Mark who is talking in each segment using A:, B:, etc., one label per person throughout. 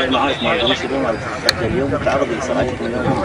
A: معاك مع الجيش اليوم اليوم تعرض لصناعتكم اليوم.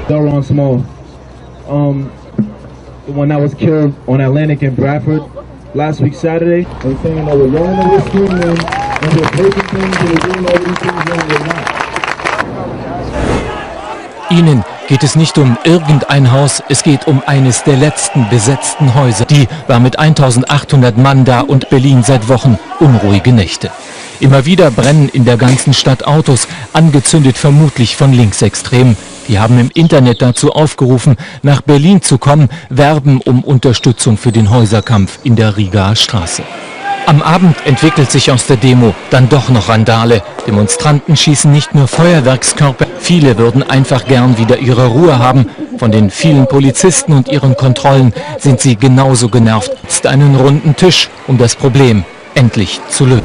B: Delron Small, the one that was killed on Atlantic and Bradford last week Saturday.
C: And saying that we're going to this room and we're breaking things and we're doing all these things when we're not.
D: Ihnen geht es nicht um irgendein Haus, es geht um eines der letzten besetzten Häuser. Die war mit 1800 Mann da und Berlin seit Wochen unruhige Nächte. Immer wieder brennen in der ganzen Stadt Autos, angezündet vermutlich von Linksextremen. Die haben im Internet dazu aufgerufen, nach Berlin zu kommen, werben um Unterstützung für den Häuserkampf in der Rigaer Straße. Am Abend entwickelt sich aus der Demo dann doch noch Randale. Demonstranten schießen nicht nur Feuerwerkskörper, viele würden einfach gern wieder ihre Ruhe haben. Von den vielen Polizisten und ihren Kontrollen sind sie genauso genervt. Jetzt einen runden Tisch, um das Problem endlich zu lösen.